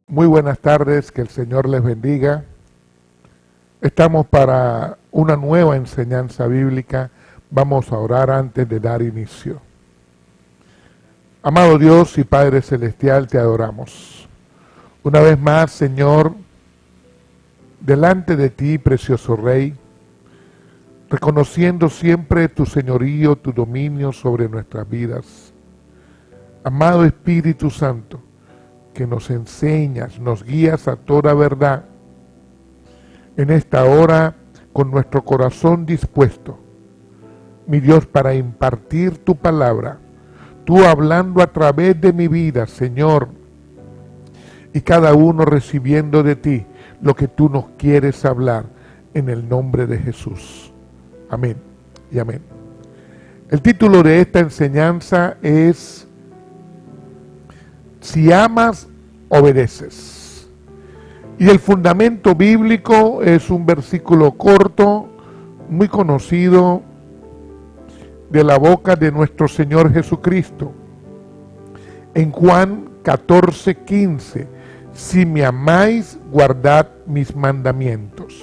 Muy buenas tardes, que el Señor les bendiga. Estamos para una nueva enseñanza bíblica. Vamos a orar antes de dar inicio. Amado Dios y Padre Celestial, te adoramos. Una vez más, Señor, delante de ti, precioso Rey, reconociendo siempre tu señorío, tu dominio sobre nuestras vidas. Amado Espíritu Santo, que nos enseñas, nos guías a toda verdad. En esta hora, con nuestro corazón dispuesto, mi Dios, para impartir tu palabra, tú hablando a través de mi vida, Señor, y cada uno recibiendo de ti lo que tú nos quieres hablar, en el nombre de Jesús. Amén y amén. El título de esta enseñanza es: si amas, obedeces. Y el fundamento bíblico es un versículo corto, muy conocido, de la boca de nuestro Señor Jesucristo. En Juan 14:15, si me amáis, guardad mis mandamientos.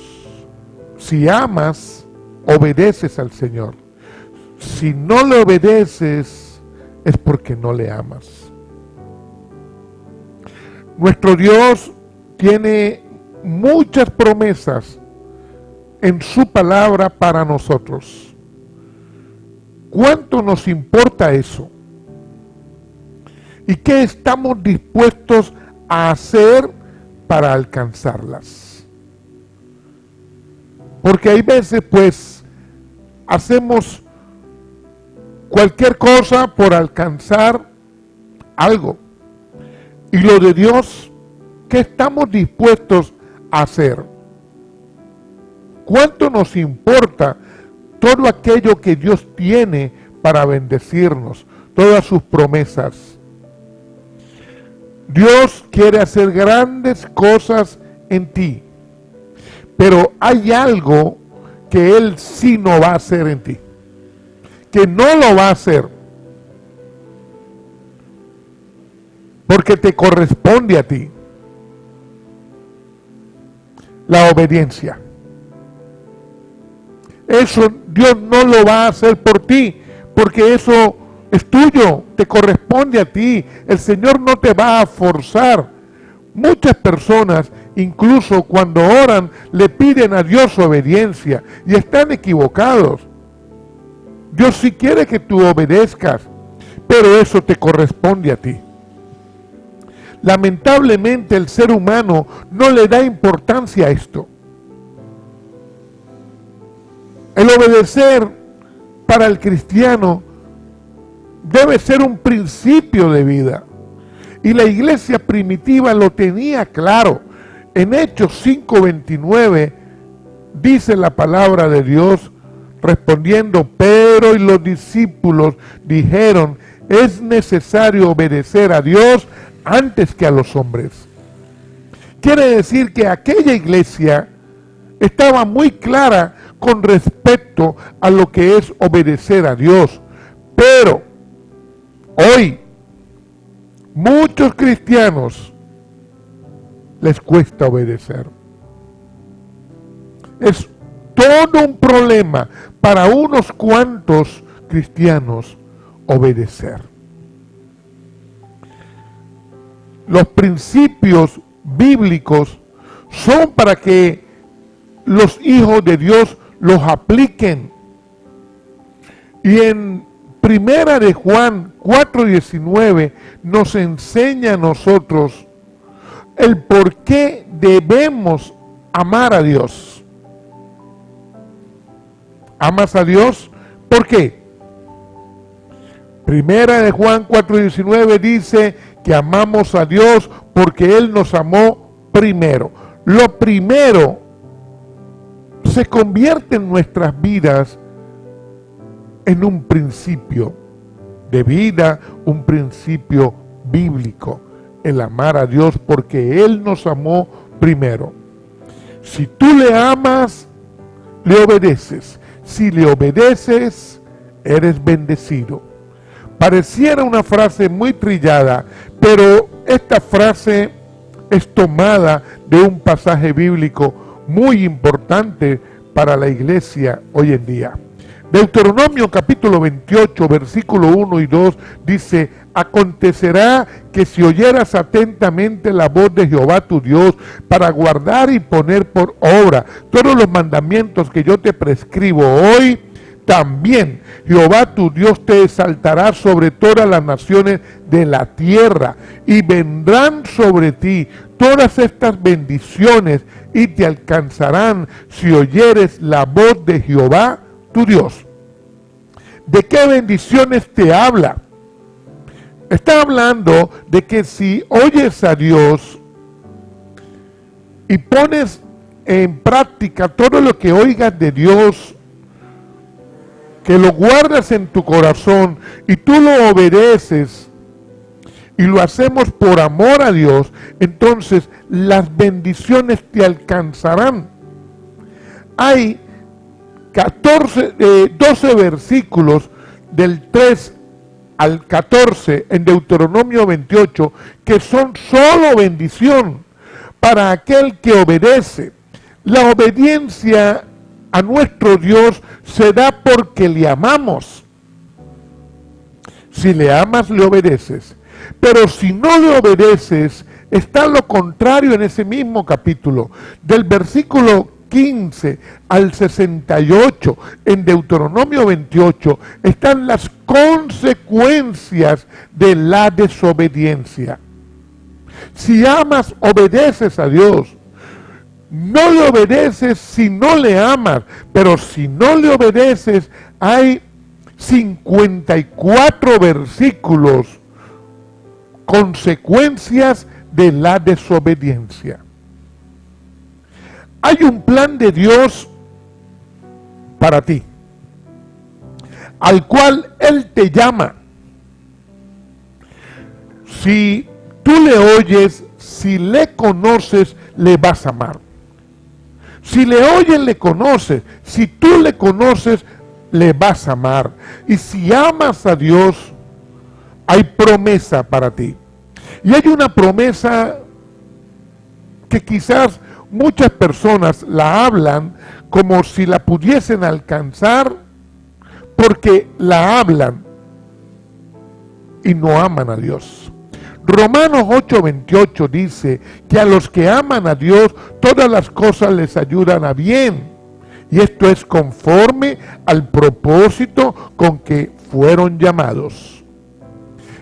Si amas, obedeces al Señor. Si no le obedeces, es porque no le amas. Nuestro Dios tiene muchas promesas en su palabra para nosotros. ¿Cuánto nos importa eso? ¿Y qué estamos dispuestos a hacer para alcanzarlas? Porque hay veces, pues, hacemos cualquier cosa por alcanzar algo. Y lo de Dios, ¿qué estamos dispuestos a hacer? ¿Cuánto nos importa todo aquello que Dios tiene para bendecirnos, todas sus promesas? Dios quiere hacer grandes cosas en ti, pero hay algo que Él sí no va a hacer en ti, que no lo va a hacer, porque te corresponde a ti: la obediencia. Eso Dios no lo va a hacer por ti, porque eso es tuyo, te corresponde a ti. El Señor no te va a forzar. Muchas personas, incluso cuando oran, le piden a Dios obediencia y están equivocados. Dios sí quiere que tú obedezcas, pero eso te corresponde a ti. Lamentablemente el ser humano no le da importancia a esto. El obedecer para el cristiano debe ser un principio de vida. Y la iglesia primitiva lo tenía claro. En Hechos 5:29 dice la palabra de Dios, respondiendo Pedro y los discípulos dijeron: es necesario obedecer a Dios antes que a los hombres. Quiere decir que aquella iglesia estaba muy clara con respecto a lo que es obedecer a Dios. Pero hoy muchos cristianos les cuesta obedecer. Es todo un problema para unos cuantos cristianos obedecer. Los principios bíblicos son para que los hijos de Dios los apliquen. Y en Primera de Juan 4:19 nos enseña a nosotros el por qué debemos amar a Dios. ¿Amas a Dios? ¿Por qué? Primera de Juan 4:19 dice que amamos a Dios porque Él nos amó primero. Lo primero se convierte en nuestras vidas en un principio de vida, un principio bíblico, el amar a Dios porque Él nos amó primero. Si tú le amas, le obedeces. Si le obedeces, eres bendecido. Pareciera una frase muy trillada, pero esta frase es tomada de un pasaje bíblico muy importante para la iglesia hoy en día. Deuteronomio capítulo 28, versículo 1 y 2 dice: acontecerá que si oyeras atentamente la voz de Jehová tu Dios para guardar y poner por obra todos los mandamientos que yo te prescribo hoy, también Jehová tu Dios te exaltará sobre todas las naciones de la tierra, y vendrán sobre ti todas estas bendiciones y te alcanzarán si oyeres la voz de Jehová tu Dios. ¿De qué bendiciones te habla? Está hablando de que si oyes a Dios y pones en práctica todo lo que oigas de Dios, que lo guardas en tu corazón y tú lo obedeces y lo hacemos por amor a Dios, entonces las bendiciones te alcanzarán. Hay 12 versículos del 3 al 14 en Deuteronomio 28 que son solo bendición para aquel que obedece. La obediencia a nuestro Dios se da porque le amamos. Si le amas, le obedeces. Pero si no le obedeces, está lo contrario en ese mismo capítulo. Del versículo 15 al 68 en Deuteronomio 28 están las consecuencias de la desobediencia. Si amas, obedeces a Dios. No le obedeces si no le amas, pero si no le obedeces, hay 54 versículos, consecuencias de la desobediencia. Hay un plan de Dios para ti, al cual Él te llama. Si tú le oyes, si le conoces, le vas a amar. Si le oyes, le conoces. Si tú le conoces, le vas a amar. Y si amas a Dios, hay promesa para ti. Y hay una promesa que quizás muchas personas la hablan como si la pudiesen alcanzar, porque la hablan y no aman a Dios. Romanos 8:28 dice que a los que aman a Dios todas las cosas les ayudan a bien, y esto es conforme al propósito con que fueron llamados.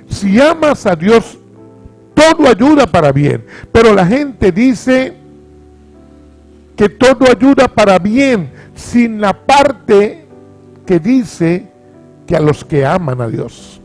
Si amas a Dios, todo ayuda para bien, pero la gente dice que todo ayuda para bien sin la parte que dice que a los que aman a Dios.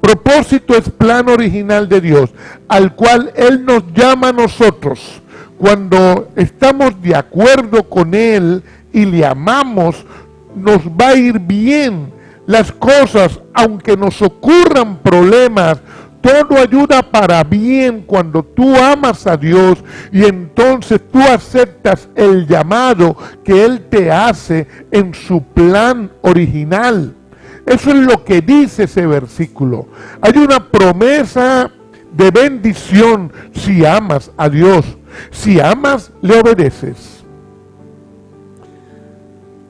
Propósito es plan original de Dios, al cual Él nos llama a nosotros. Cuando estamos de acuerdo con Él y le amamos, nos va a ir bien. Las cosas, aunque nos ocurran problemas, todo ayuda para bien cuando tú amas a Dios y entonces tú aceptas el llamado que Él te hace en su plan original. Eso es lo que dice ese versículo. Hay una promesa de bendición si amas a Dios. Si amas, le obedeces.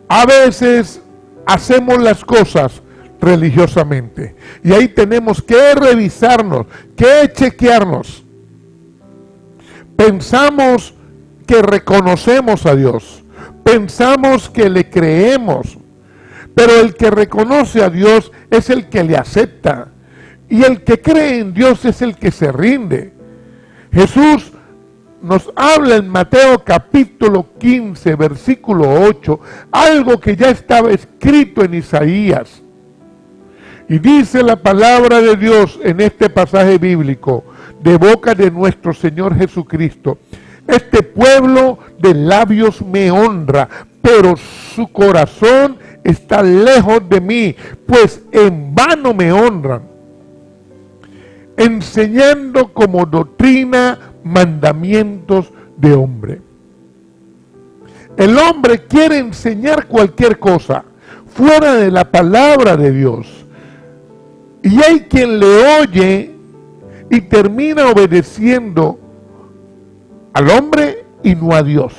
A veces hacemos las cosas religiosamente y ahí tenemos que revisarnos, que chequearnos. Pensamos que reconocemos a Dios, pensamos que le creemos, pero el que reconoce a Dios es el que le acepta, y el que cree en Dios es el que se rinde. Jesús nos habla en Mateo capítulo 15, versículo 8, algo que ya estaba escrito en Isaías. Y dice la palabra de Dios en este pasaje bíblico, de boca de nuestro Señor Jesucristo: este pueblo de labios me honra, pero su corazón está lejos de mí, pues en vano me honran, enseñando como doctrina mandamientos de hombre. El hombre quiere enseñar cualquier cosa fuera de la palabra de Dios. Y hay quien le oye y termina obedeciendo al hombre y no a Dios.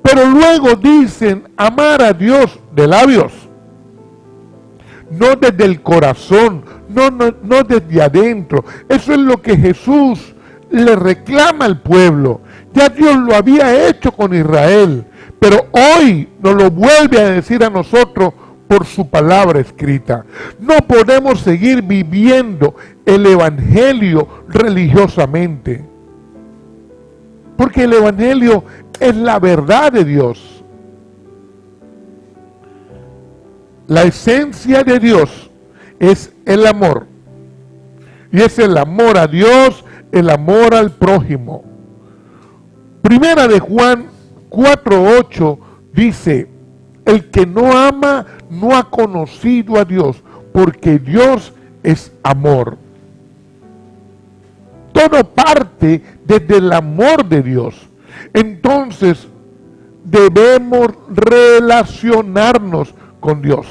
Pero luego dicen amar a Dios de labios, no desde el corazón, no desde adentro. Eso es lo que Jesús le reclama al pueblo. Ya Dios lo había hecho con Israel, pero hoy nos lo vuelve a decir a nosotros por su palabra escrita. No podemos seguir viviendo el evangelio religiosamente, porque el evangelio es la verdad de Dios. La esencia de Dios es el amor, y es el amor a Dios, el amor al prójimo. Primera de Juan 4:8 dice: el que no ama no ha conocido a Dios, porque Dios es amor. Todo parte desde el amor de Dios. Entonces debemos relacionarnos con Dios.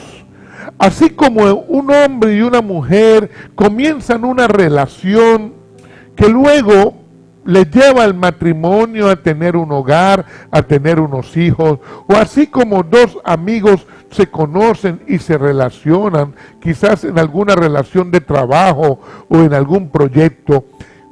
Así como un hombre y una mujer comienzan una relación que luego les lleva al matrimonio, a tener un hogar, a tener unos hijos, o así como dos amigos se conocen y se relacionan, quizás en alguna relación de trabajo o en algún proyecto.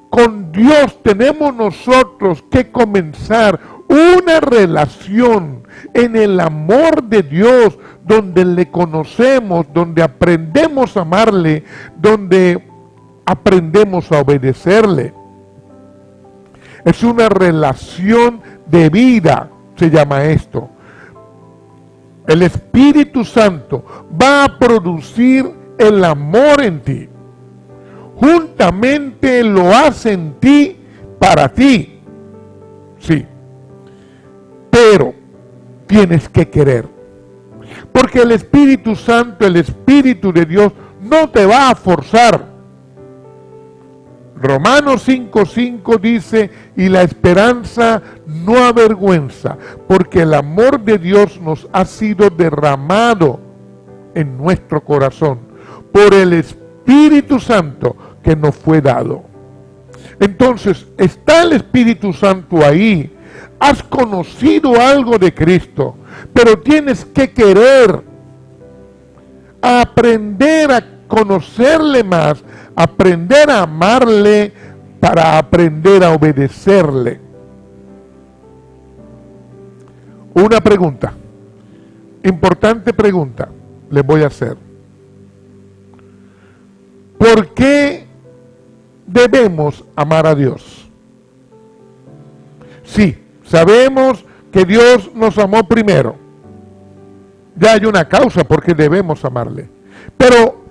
Con Dios tenemos nosotros que comenzar una relación en el amor de Dios, donde le conocemos, donde aprendemos a amarle, donde aprendemos a obedecerle. Es una relación de vida, se llama esto. El Espíritu Santo va a producir el amor en ti. Juntamente lo hace en ti para ti. Sí. Pero tienes que querer. Porque el Espíritu Santo, el Espíritu de Dios, no te va a forzar. Romanos 5:5 dice: y la esperanza no avergüenza, porque el amor de Dios nos ha sido derramado en nuestro corazón por el Espíritu Santo que nos fue dado. Entonces, está el Espíritu Santo ahí. Has conocido algo de Cristo, pero tienes que querer aprender a conocerle más, aprender a amarle para aprender a obedecerle. Una pregunta, importante pregunta, les voy a hacer. ¿Por qué debemos amar a Dios? Sí, sabemos que Dios nos amó primero. Ya hay una causa por qué debemos amarle. Pero,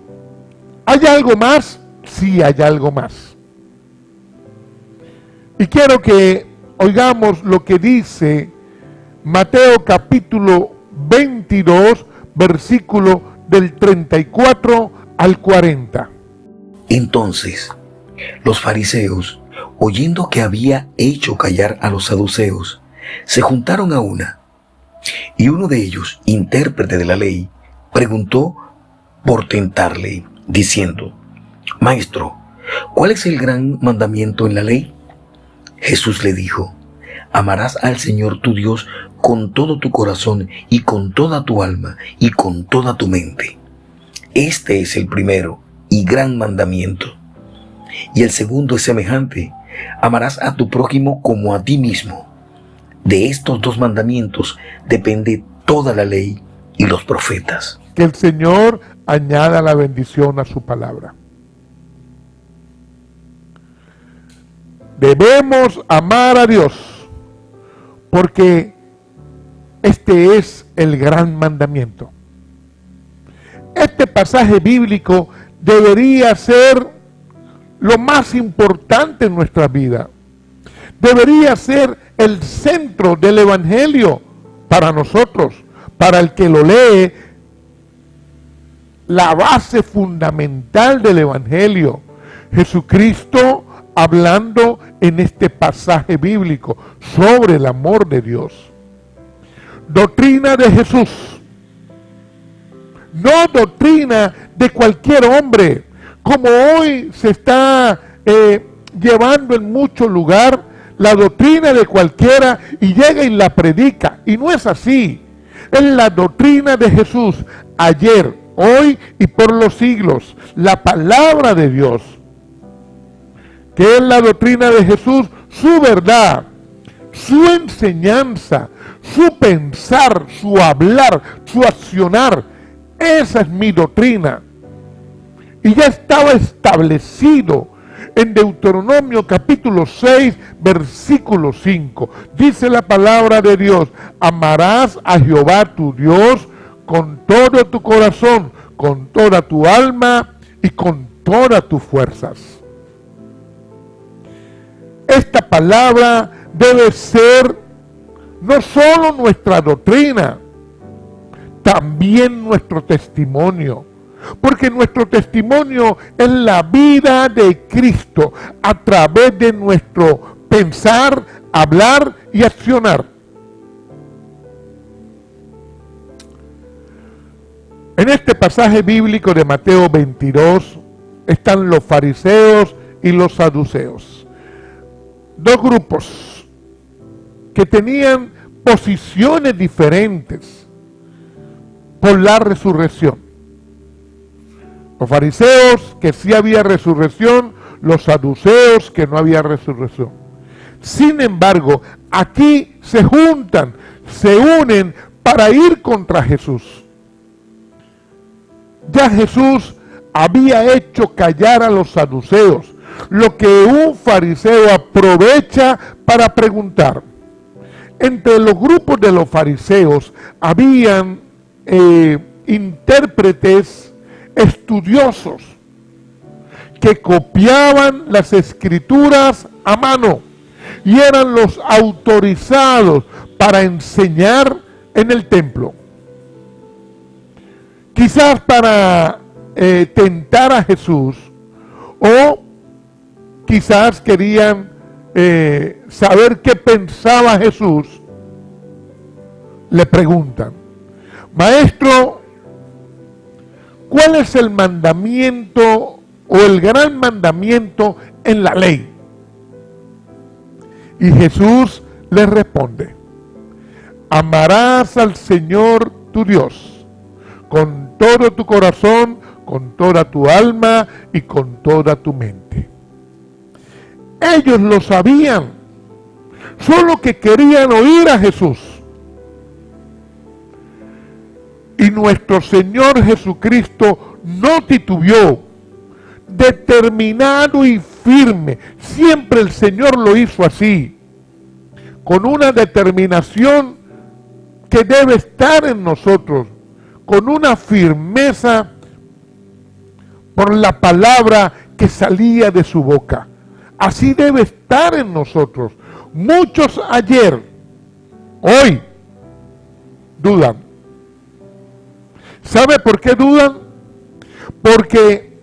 ¿hay algo más? Sí, hay algo más. Y quiero que oigamos lo que dice Mateo capítulo 22, versículo del 34 al 40. Entonces, los fariseos, oyendo que había hecho callar a los saduceos, se juntaron a una. Y uno de ellos, intérprete de la ley, preguntó por tentarle, diciendo: Maestro, ¿cuál es el gran mandamiento en la ley? Jesús le dijo: amarás al Señor tu Dios con todo tu corazón y con toda tu alma y con toda tu mente. Este es el primero y gran mandamiento. Y el segundo es semejante: amarás a tu prójimo como a ti mismo. De estos dos mandamientos depende toda la ley y los profetas. Que el Señor añada la bendición a su palabra. Debemos amar a Dios, porque este es el gran mandamiento. Este pasaje bíblico debería ser lo más importante en nuestra vida. Debería ser el centro del evangelio para nosotros, para el que lo lee, la base fundamental del evangelio. Jesucristo hablando en este pasaje bíblico sobre el amor de Dios. Doctrina de Jesús, no doctrina de cualquier hombre, como hoy se está llevando en mucho lugar la doctrina de cualquiera y llega y la predica. Y no es así. Es la doctrina de Jesús, ayer, hoy y por los siglos. La palabra de Dios, que es la doctrina de Jesús, su verdad, su enseñanza, su pensar, su hablar, su accionar. Esa es mi doctrina. Y ya estaba establecido en Deuteronomio capítulo 6, versículo 5. Dice la palabra de Dios: amarás a Jehová tu Dios con todo tu corazón, con toda tu alma y con todas tus fuerzas. Esta palabra debe ser no solo nuestra doctrina, también nuestro testimonio. Porque nuestro testimonio es la vida de Cristo a través de nuestro pensar, hablar y accionar. En este pasaje bíblico de Mateo 22 están los fariseos y los saduceos. Dos grupos que tenían posiciones diferentes por la resurrección. Los fariseos, que sí había resurrección; los saduceos, que no había resurrección. Sin embargo, aquí se juntan, se unen para ir contra Jesús. Ya Jesús había hecho callar a los saduceos, lo que un fariseo aprovecha para preguntar. Entre los grupos de los fariseos habían intérpretes estudiosos que copiaban las escrituras a mano y eran los autorizados para enseñar en el templo. Quizás para tentar a Jesús, o quizás querían saber qué pensaba Jesús. Le preguntan: maestro, ¿cuál es el mandamiento o el gran mandamiento en la ley? Y Jesús les responde: amarás al Señor tu Dios con todo tu corazón, con toda tu alma y con toda tu mente. Ellos lo sabían, solo que querían oír a Jesús. Y nuestro Señor Jesucristo no titubeó, determinado y firme. Siempre el Señor lo hizo así, con una determinación que debe estar en nosotros, con una firmeza por la palabra que salía de su boca. Así debe estar en nosotros. Muchos ayer, hoy, dudan. ¿Sabe por qué dudan? Porque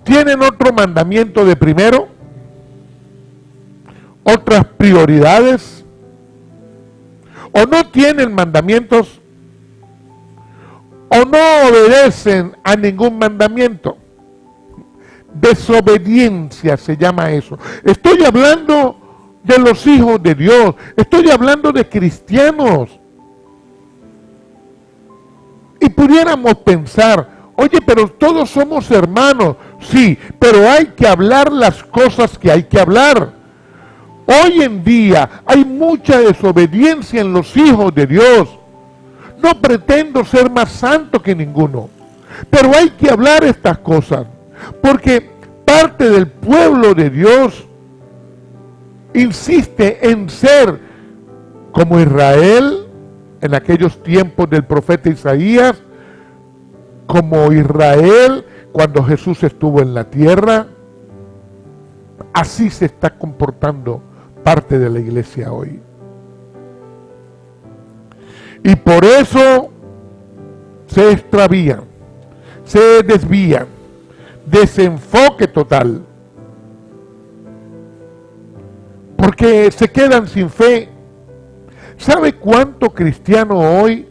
tienen otro mandamiento de primero, otras prioridades, o no tienen mandamientos, o no obedecen a ningún mandamiento. Desobediencia se llama eso. Estoy hablando de los hijos de Dios, estoy hablando de cristianos. Y pudiéramos pensar: oye, pero todos somos hermanos. Sí, pero hay que hablar las cosas que hay que hablar. Hoy en día hay mucha desobediencia en los hijos de Dios. No pretendo ser más santo que ninguno, pero hay que hablar estas cosas, porque parte del pueblo de Dios insiste en ser como Israel en aquellos tiempos del profeta Isaías, como Israel cuando Jesús estuvo en la tierra. Así se está comportando parte de la iglesia hoy. Y por eso se extravían, se desvían, desenfoque total. Porque se quedan sin fe. ¿Sabe cuánto cristiano hoy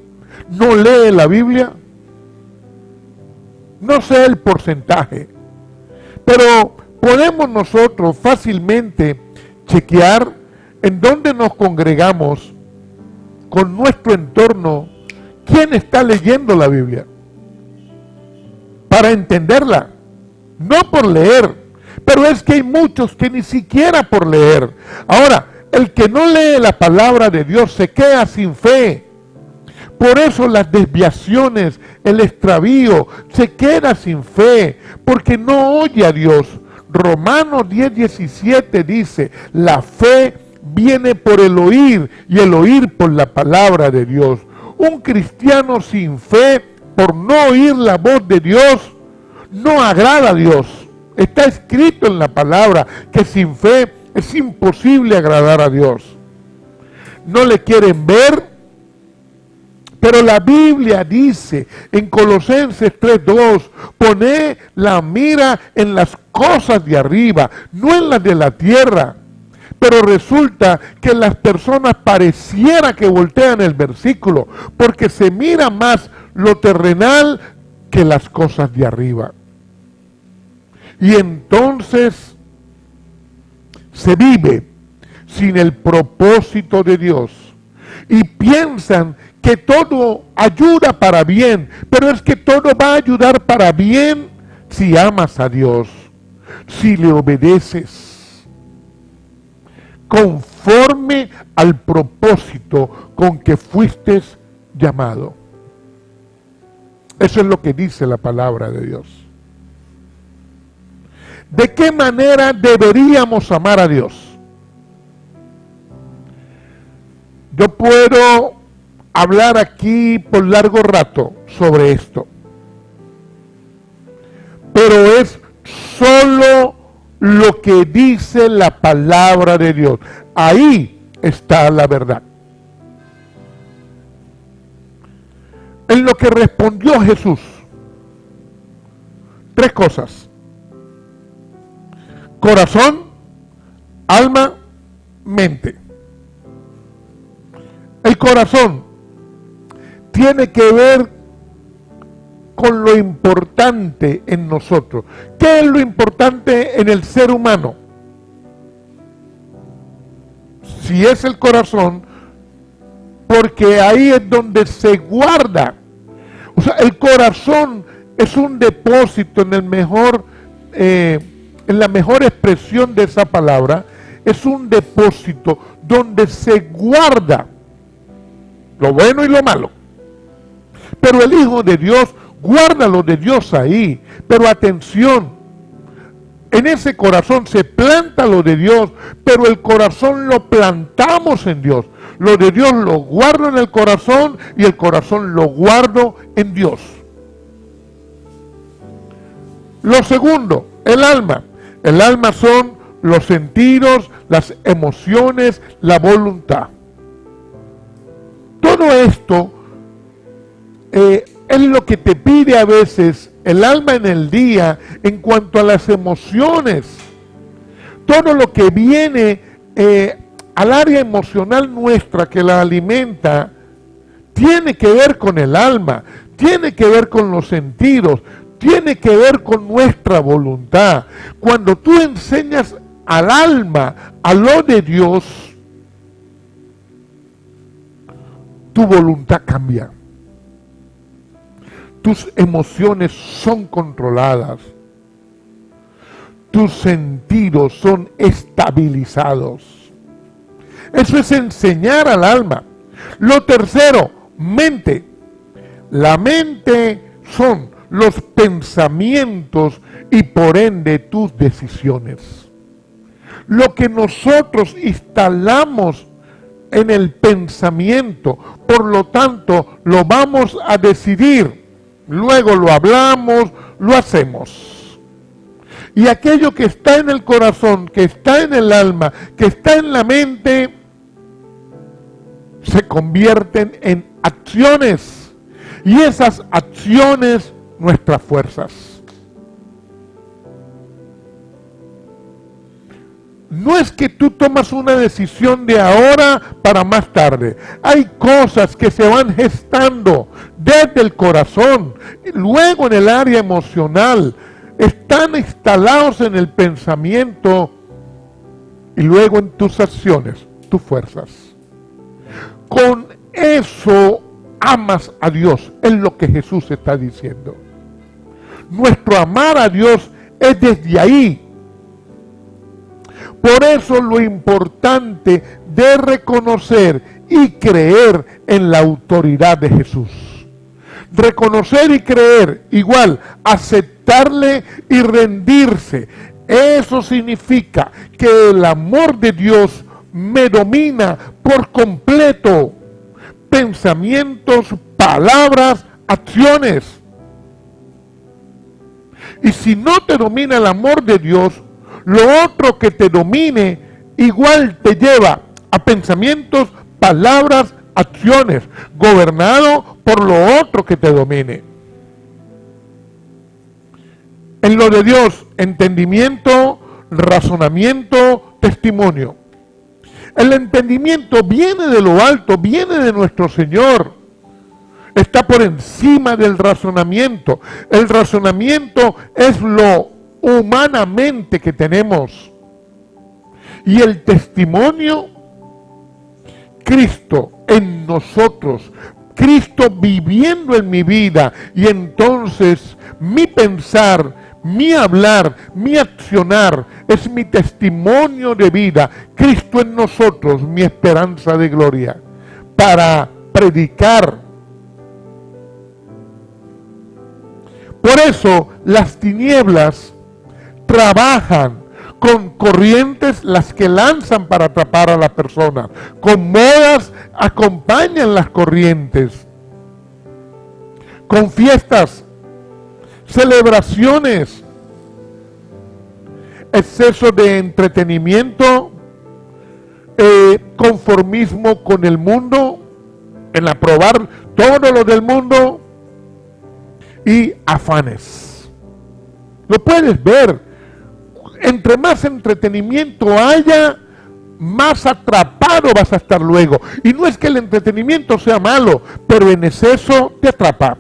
no lee la Biblia? No sé el porcentaje, pero podemos nosotros fácilmente chequear en dónde nos congregamos con nuestro entorno, quién está leyendo la Biblia, para entenderla, no por leer, pero es que hay muchos que ni siquiera por leer. Ahora, el que no lee la palabra de Dios se queda sin fe. Por eso las desviaciones, el extravío, se queda sin fe, porque no oye a Dios. Romanos 10:17 dice, la fe viene por el oír y el oír por la palabra de Dios. Un cristiano sin fe, por no oír la voz de Dios, no agrada a Dios. Está escrito en la palabra que sin fe es imposible agradar a Dios. No le quieren ver, pero la Biblia dice en Colosenses 3:2, poned la mira en las cosas de arriba, no en las de la tierra. Pero resulta que las personas pareciera que voltean el versículo, porque se mira más lo terrenal que las cosas de arriba. Y entonces se vive sin el propósito de Dios. Y piensan que todo ayuda para bien, pero es que todo va a ayudar para bien si amas a Dios, si le obedeces, conforme al propósito con que fuiste llamado. Eso es lo que dice la palabra de Dios. ¿De qué manera deberíamos amar a Dios? Yo puedo hablar aquí por largo rato sobre esto, pero es solo lo que dice la palabra de Dios. Ahí está la verdad. En lo que respondió Jesús, 3 cosas: corazón, alma, mente. El corazón tiene que ver con lo importante en nosotros. ¿Qué es lo importante en el ser humano? Si es el corazón, porque ahí es donde se guarda. O sea, el corazón es un depósito en la mejor expresión de esa palabra. Es un depósito donde se guarda lo bueno y lo malo. Pero el Hijo de Dios guarda lo de Dios ahí. Pero atención, en ese corazón se planta lo de Dios, pero el corazón lo plantamos en Dios. Lo de Dios lo guardo en el corazón y el corazón lo guardo en Dios. Lo segundo, el alma. El alma son los sentidos, las emociones, la voluntad. Todo esto es lo que te pide a veces el alma en el día en cuanto a las emociones. Todo lo que viene al área emocional nuestra que la alimenta tiene que ver con el alma, tiene que ver con los sentidos, tiene que ver con nuestra voluntad. Cuando tú enseñas al alma a lo de Dios, tu voluntad cambia. Tus emociones son controladas. Tus sentidos son estabilizados. Eso es enseñar al alma. Lo tercero, mente. La mente son los pensamientos y por ende tus decisiones. Lo que nosotros instalamos en el pensamiento, por lo tanto, lo vamos a decidir. Luego lo hablamos, lo hacemos. Y aquello que está en el corazón, que está en el alma, que está en la mente, se convierten en acciones. Y esas acciones, nuestras fuerzas. No es que tú tomas una decisión de ahora para más tarde. Hay cosas que se van gestando desde el corazón, luego en el área emocional, están instalados en el pensamiento y luego en tus acciones, tus fuerzas. Con eso amas a Dios, es lo que Jesús está diciendo. Nuestro amar a Dios es desde ahí. Por eso lo importante de reconocer y creer en la autoridad de Jesús. Reconocer y creer, igual, aceptarle y rendirse. Eso significa que el amor de Dios me domina por completo. Pensamientos, palabras, acciones. Y si no te domina el amor de Dios, lo otro que te domine igual te lleva a pensamientos, palabras, acciones, gobernado por lo otro que te domine. En lo de Dios, entendimiento, razonamiento, testimonio. El entendimiento viene de lo alto, viene de nuestro Señor. Está por encima del razonamiento. El razonamiento es lo humanamente que tenemos. Y el testimonio, Cristo en nosotros, Cristo viviendo en mi vida, y entonces mi pensar, mi hablar, mi accionar es mi testimonio de vida. Cristo en nosotros, mi esperanza de gloria, para predicar. Por eso las tinieblas trabajan con corrientes, las que lanzan para atrapar a la persona. Con modas acompañan las corrientes. Con fiestas, celebraciones, exceso de entretenimiento, conformismo con el mundo, en aprobar todo lo del mundo, y afanes. Lo puedes ver. Entre más entretenimiento haya, más atrapado vas a estar luego. Y no es que el entretenimiento sea malo, pero en exceso te atrapa.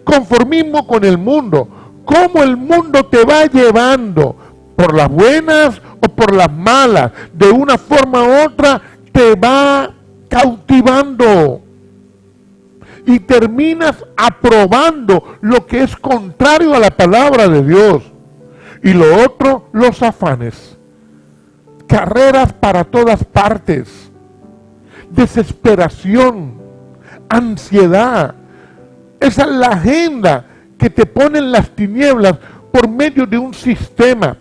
Conformismo con el mundo. Cómo el mundo te va llevando, por las buenas o por las malas, de una forma u otra, te va cautivando. Y terminas aprobando lo que es contrario a la palabra de Dios. Y lo otro, los afanes. Carreras para todas partes. Desesperación. Ansiedad. Esa es la agenda que te ponen las tinieblas por medio de un sistema.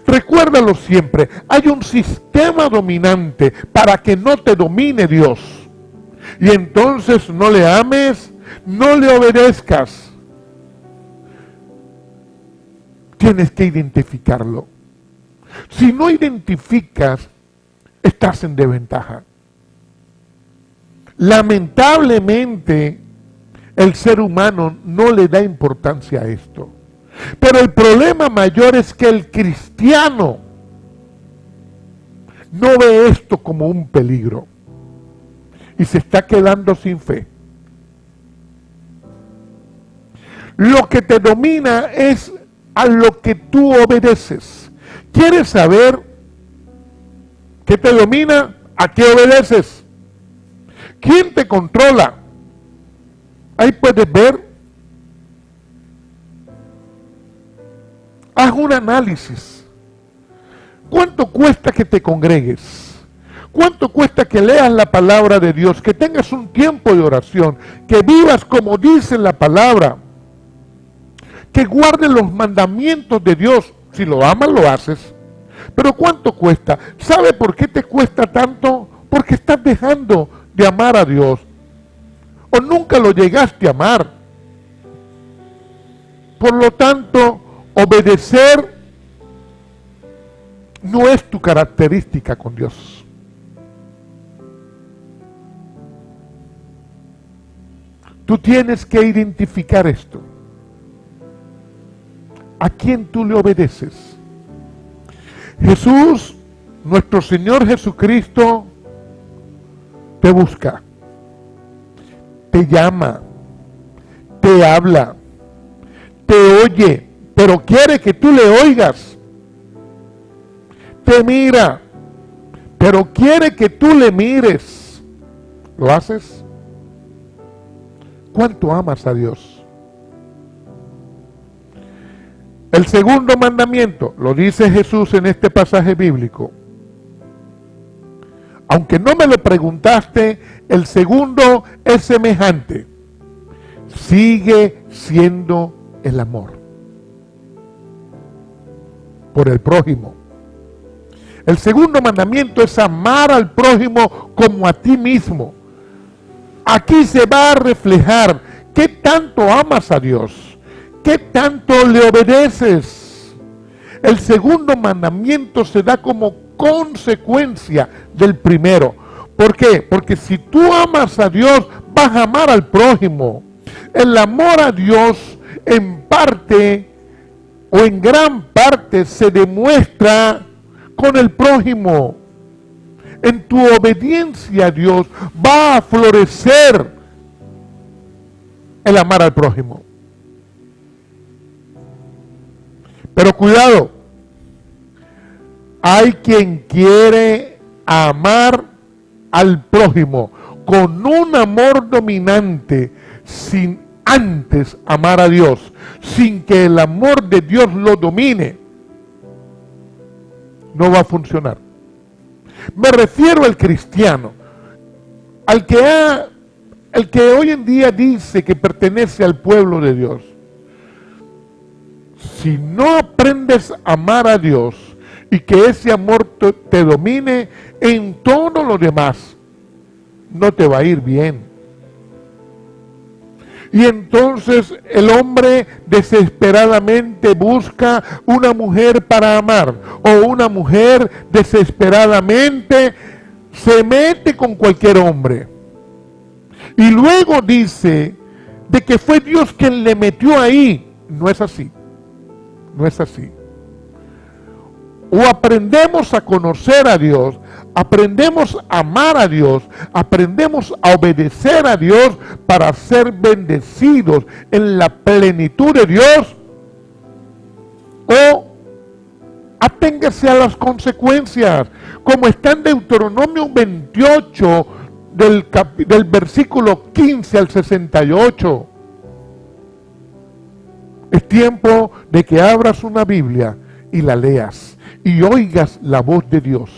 Recuérdalo siempre, hay un sistema dominante para que no te domine Dios. Y entonces no le ames, no le obedezcas. Tienes que identificarlo. Si no identificas, estás en desventaja. Lamentablemente, el ser humano no le da importancia a esto. Pero el problema mayor es que el cristiano no ve esto como un peligro y se está quedando sin fe. Lo que te domina es a lo que tú obedeces. ¿Quieres saber qué te domina? ¿A qué obedeces? ¿Quién te controla? Ahí puedes ver. Haz un análisis. ¿Cuánto cuesta que te congregues? ¿Cuánto cuesta que leas la palabra de Dios? Que tengas un tiempo de oración. Que vivas como dice la palabra. Que guardes los mandamientos de Dios. Si lo amas, lo haces. Pero ¿cuánto cuesta? ¿Sabe por qué te cuesta tanto? Porque estás dejando de amar a Dios. O nunca lo llegaste a amar. Por lo tanto, obedecer no es tu característica con Dios. Tú tienes que identificar esto. ¿A quién tú le obedeces? Jesús, nuestro Señor Jesucristo, te busca, te llama, te habla, te oye, pero quiere que tú le oigas. Te mira, pero quiere que tú le mires. ¿Lo haces? ¿Cuánto amas a Dios? El segundo mandamiento, lo dice Jesús en este pasaje bíblico. Aunque no me lo preguntaste, el segundo es semejante. Sigue siendo el amor por el prójimo. El segundo mandamiento es amar al prójimo como a ti mismo. Aquí se va a reflejar qué tanto amas a Dios, qué tanto le obedeces. El segundo mandamiento se da como consecuencia del primero. ¿Por qué? Porque si tú amas a Dios, vas a amar al prójimo. El amor a Dios en parte o en gran parte se demuestra con el prójimo. En tu obediencia a Dios va a florecer el amar al prójimo. Pero cuidado, hay quien quiere amar al prójimo con un amor dominante sin antes amar a Dios, sin que el amor de Dios lo domine. No va a funcionar. Me refiero al cristiano, al que hoy en día dice que pertenece al pueblo de Dios. Si no aprendes a amar a Dios y que ese amor te domine en todo lo demás, no te va a ir bien. Y entonces el hombre desesperadamente busca una mujer para amar, o una mujer desesperadamente se mete con cualquier hombre. Y luego dice de que fue Dios quien le metió ahí. No es así. No es así. O aprendemos a conocer a Dios, aprendemos a amar a Dios, aprendemos a obedecer a Dios para ser bendecidos en la plenitud de Dios, o aténgase a las consecuencias, como está en Deuteronomio 28 del versículo 15 al 68. Es tiempo de que abras una Biblia y la leas y oigas la voz de Dios.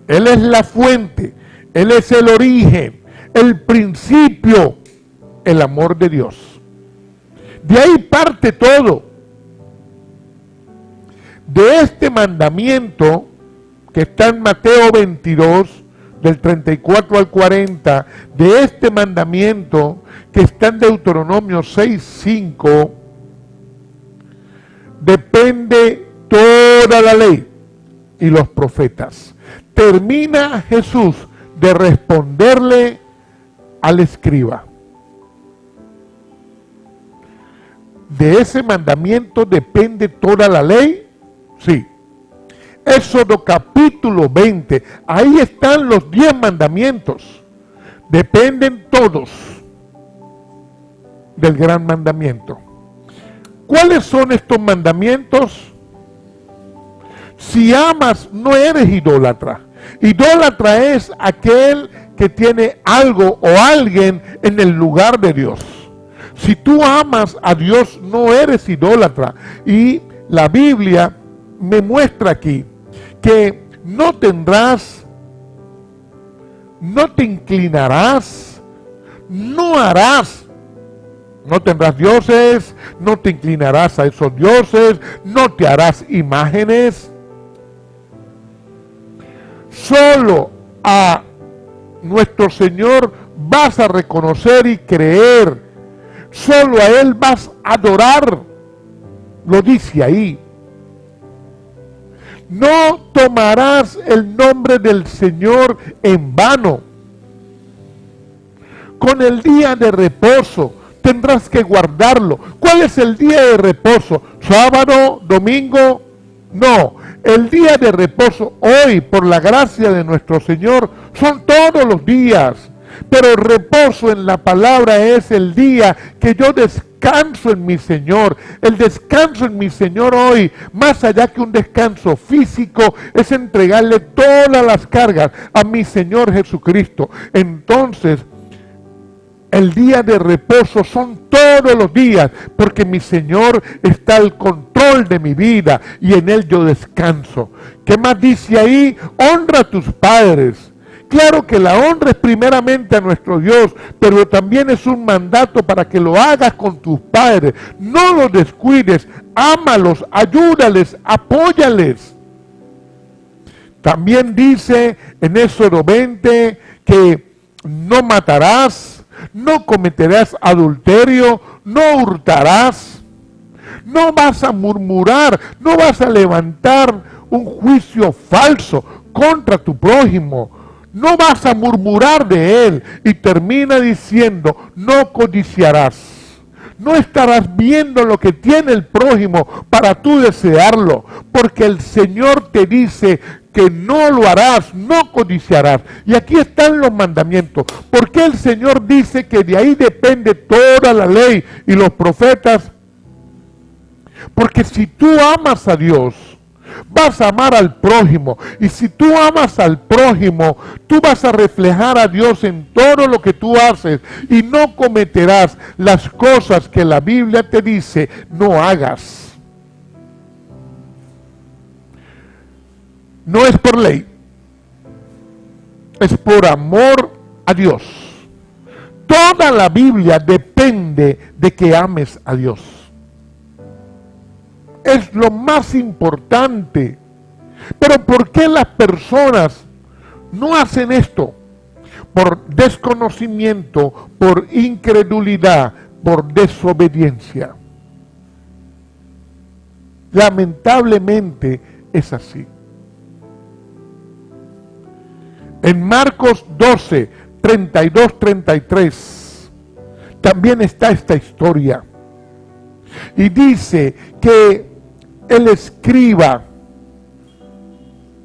Él es la fuente, Él es el origen, el principio, el amor de Dios. De ahí parte todo. De este mandamiento que está en Mateo 22, del 34 al 40, de este mandamiento que está en Deuteronomio 6:5, depende toda la ley y los profetas. Termina Jesús de responderle al escriba. ¿De ese mandamiento depende toda la ley? Sí. Éxodo capítulo 20, ahí están los 10 mandamientos. Dependen todos del gran mandamiento. ¿Cuáles son estos mandamientos? Si amas, no eres idólatra. Idólatra es aquel que tiene algo o alguien en el lugar de Dios. Si tú amas a Dios, no eres idólatra. Y la Biblia me muestra aquí que no tendrás, no te inclinarás, no harás, no tendrás dioses, no te inclinarás a esos dioses, no te harás imágenes. Solo a nuestro Señor vas a reconocer y creer. Solo a Él vas a adorar. Lo dice ahí. No tomarás el nombre del Señor en vano. Con el día de reposo tendrás que guardarlo. ¿Cuál es el día de reposo? ¿Sábado? ¿Domingo? No. El día de reposo hoy, por la gracia de nuestro Señor, son todos los días. Pero el reposo en la palabra es el día que yo descanso en mi Señor. El descanso en mi Señor hoy, más allá que un descanso físico, es entregarle todas las cargas a mi Señor Jesucristo. Entonces, el día de reposo son todos los días, porque mi Señor está al control de mi vida y en Él yo descanso. ¿Qué más dice ahí? Honra a tus padres. Claro que la honra es primeramente a nuestro Dios, pero también es un mandato para que lo hagas con tus padres. No los descuides, ámalos, ayúdales, apóyales. También dice en Éxodo 20 que no matarás, no cometerás adulterio, no hurtarás, no vas a murmurar, no vas a levantar un juicio falso contra tu prójimo, no vas a murmurar de él. Y termina diciendo, no codiciarás. No estarás viendo lo que tiene el prójimo para tú desearlo, porque el Señor te dice que no lo harás, no codiciarás. Y aquí están los mandamientos. Porque el Señor dice que de ahí depende toda la ley y los profetas. Porque si tú amas a Dios, vas a amar al prójimo. Y si tú amas al prójimo, tú vas a reflejar a Dios en todo lo que tú haces. Y no cometerás las cosas que la Biblia te dice no hagas. No es por ley, es por amor a Dios. Toda la Biblia depende de que ames a Dios. Es lo más importante. Pero ¿por qué las personas no hacen esto? Por desconocimiento, por incredulidad, por desobediencia. Lamentablemente es así. En Marcos 12, 32, 33, también está esta historia. Y dice que el escriba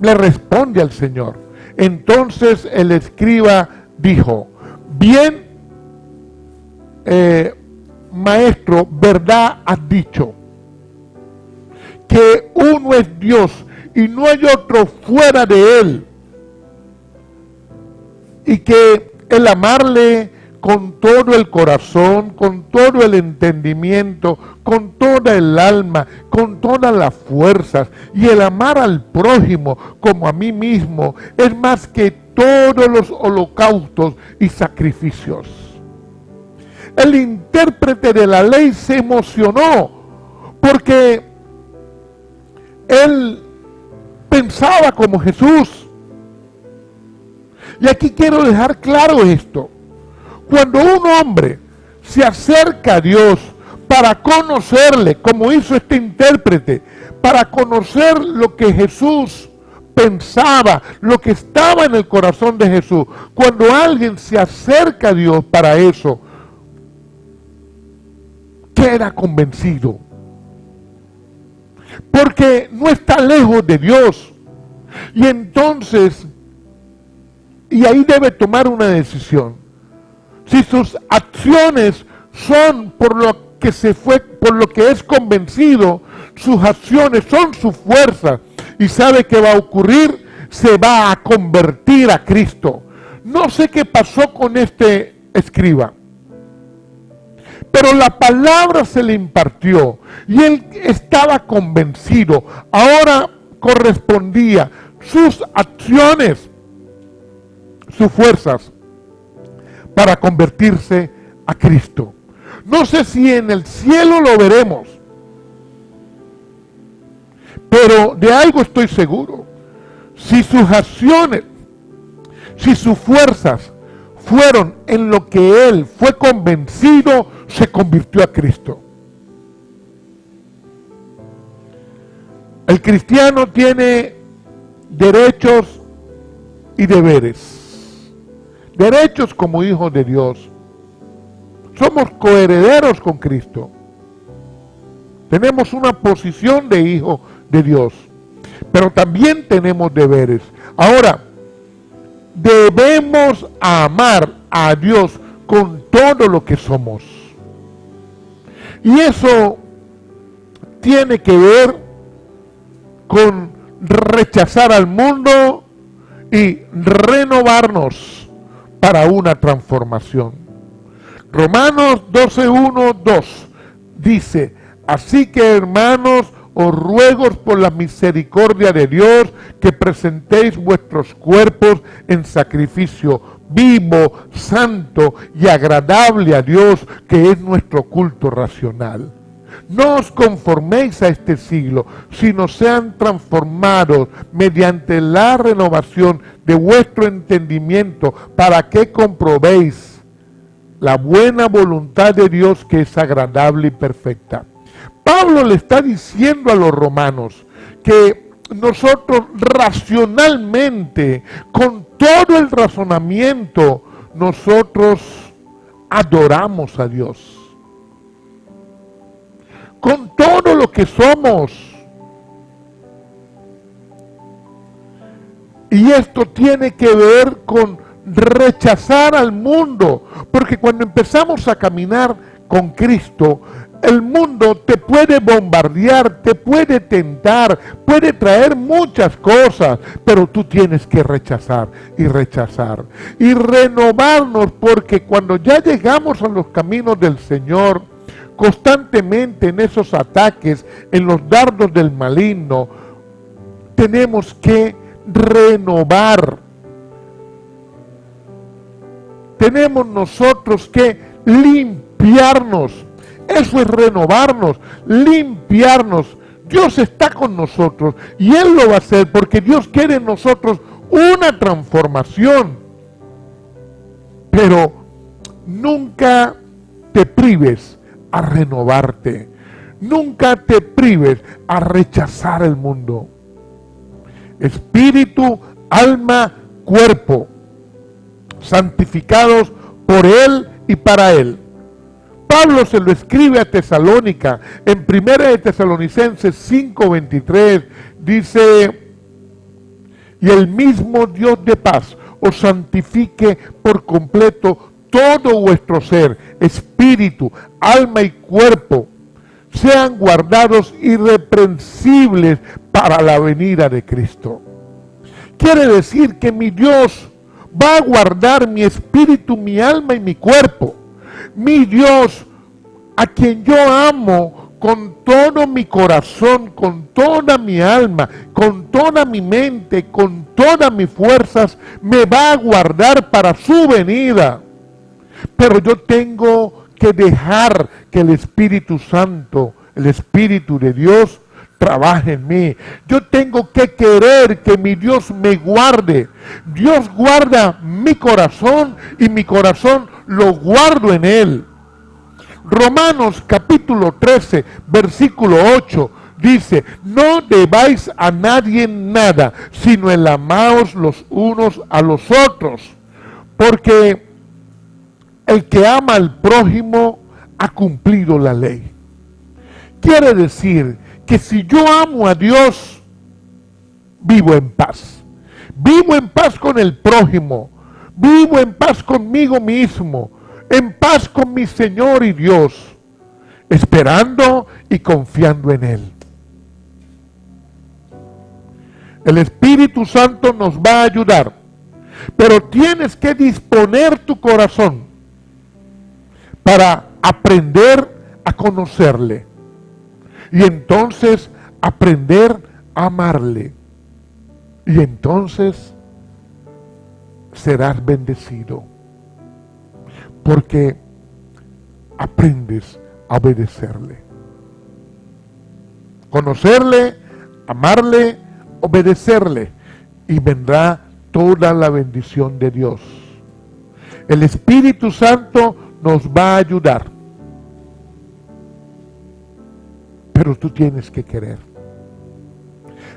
le responde al Señor. Entonces el escriba dijo, bien, maestro, verdad has dicho, que uno es Dios y no hay otro fuera de él. Y que el amarle con todo el corazón, con todo el entendimiento, con toda el alma, con todas las fuerzas, y el amar al prójimo como a mí mismo, es más que todos los holocaustos y sacrificios. El intérprete de la ley se emocionó, porque él pensaba como Jesús. Y aquí quiero dejar claro esto. Cuando un hombre se acerca a Dios para conocerle, como hizo este intérprete, para conocer lo que Jesús pensaba, lo que estaba en el corazón de Jesús, cuando alguien se acerca a Dios para eso, queda convencido. Porque no está lejos de Dios. Y entonces, y ahí debe tomar una decisión. Si sus acciones son por lo que por lo que es convencido, sus acciones son su fuerza, y sabe que va a ocurrir, se va a convertir a Cristo. No sé qué pasó con este escriba, pero la palabra se le impartió y él estaba convencido. Ahora correspondía sus acciones, sus fuerzas, para convertirse a Cristo. No sé si en el cielo lo veremos, pero de algo estoy seguro. Si sus acciones, si sus fuerzas fueron en lo que él fue convencido, se convirtió a Cristo. El cristiano tiene derechos y deberes. Derechos como hijos de Dios. Somos coherederos con Cristo. Tenemos una posición de hijo de Dios. Pero también tenemos deberes. Ahora, debemos amar a Dios con todo lo que somos. Y eso tiene que ver con rechazar al mundo y renovarnos para una transformación. Romanos 12:1-2 dice: así que, hermanos, os ruego por la misericordia de Dios que presentéis vuestros cuerpos en sacrificio vivo, santo y agradable a Dios, que es nuestro culto racional. No os conforméis a este siglo, sino sean transformados mediante la renovación de vuestro entendimiento, para que comprobéis la buena voluntad de Dios, que es agradable y perfecta. Pablo le está diciendo a los romanos que nosotros racionalmente, con todo el razonamiento, nosotros adoramos a Dios. Con todo lo que somos. Y esto tiene que ver con rechazar al mundo, porque cuando empezamos a caminar con Cristo, el mundo te puede bombardear, te puede tentar, puede traer muchas cosas, pero tú tienes que rechazar y renovarnos, porque cuando ya llegamos a los caminos del Señor, constantemente en esos ataques, en los dardos del maligno, tenemos que renovar. Tenemos nosotros que limpiarnos. Eso es renovarnos, limpiarnos. Dios está con nosotros y Él lo va a hacer, porque Dios quiere en nosotros una transformación. Pero nunca te prives a renovarte. Nunca te prives a rechazar el mundo. Espíritu, alma, cuerpo, santificados por Él y para Él. Pablo se lo escribe a Tesalónica, en 1 de Tesalonicenses 5:23, dice: y el mismo Dios de paz os santifique por completo todo vuestro ser, espíritu, alma y cuerpo, sean guardados irreprensibles para la venida de Cristo. Quiere decir que mi Dios va a guardar mi espíritu, mi alma y mi cuerpo. Mi Dios, a quien yo amo con todo mi corazón, con toda mi alma, con toda mi mente, con todas mis fuerzas, me va a guardar para su venida. Pero yo tengo que dejar que el Espíritu Santo, el Espíritu de Dios, trabaje en mí. Yo tengo que querer que mi Dios me guarde. Dios guarda mi corazón y mi corazón lo guardo en Él. Romanos capítulo 13, versículo 8 dice: no debáis a nadie nada, sino el amaos los unos a los otros, porque el que ama al prójimo ha cumplido la ley. Quiere decir que si yo amo a Dios, vivo en paz. Vivo en paz con el prójimo. Vivo en paz conmigo mismo. En paz con mi Señor y Dios. Esperando y confiando en Él. El Espíritu Santo nos va a ayudar. Pero tienes que disponer tu corazón para aprender a conocerle. Y entonces aprender a amarle. Y entonces serás bendecido. Porque aprendes a obedecerle. Conocerle, amarle, obedecerle. Y vendrá toda la bendición de Dios. El Espíritu Santo nos va a ayudar. Pero tú tienes que querer.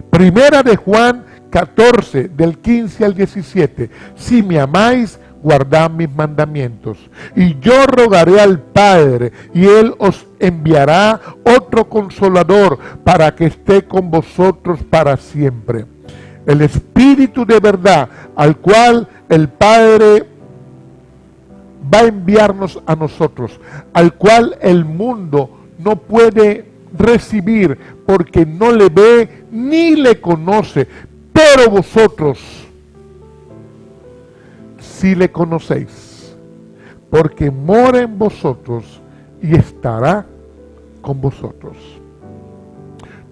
Primera de Juan 14, del 15 al 17. Si me amáis, guardad mis mandamientos. Y yo rogaré al Padre, y Él os enviará otro Consolador, para que esté con vosotros para siempre. El Espíritu de verdad, al cual el Padre va a enviarnos a nosotros, al cual el mundo no puede recibir porque no le ve ni le conoce. Pero vosotros sí le conocéis, porque mora en vosotros y estará con vosotros.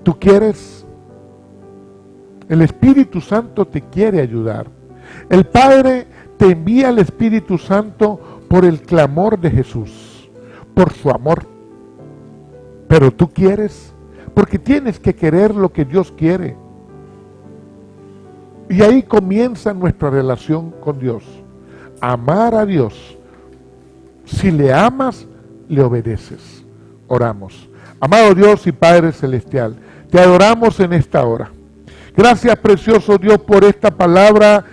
¿Tú quieres? El Espíritu Santo te quiere ayudar. El Padre te envía al Espíritu Santo por el clamor de Jesús, por su amor. Pero tú quieres, porque tienes que querer lo que Dios quiere. Y ahí comienza nuestra relación con Dios. Amar a Dios. Si le amas, le obedeces. Oramos. Amado Dios y Padre Celestial, te adoramos en esta hora. Gracias, precioso Dios, por esta palabra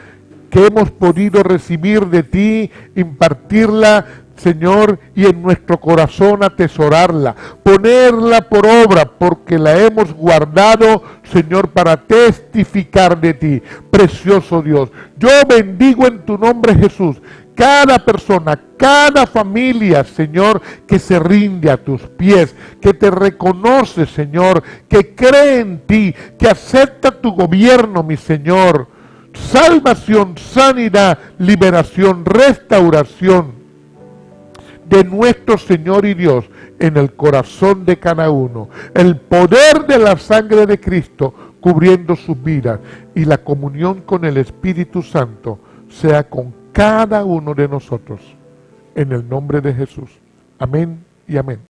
que hemos podido recibir de ti, impartirla, Señor, y en nuestro corazón atesorarla, ponerla por obra, porque la hemos guardado, Señor, para testificar de ti. Precioso Dios, yo bendigo en tu nombre, Jesús, cada persona, cada familia, Señor, que se rinde a tus pies, que te reconoce, Señor, que cree en ti, que acepta tu gobierno, mi Señor. Salvación, sanidad, liberación, restauración de nuestro Señor y Dios en el corazón de cada uno. El poder de la sangre de Cristo cubriendo sus vidas y la comunión con el Espíritu Santo sea con cada uno de nosotros. En el nombre de Jesús. Amén y amén.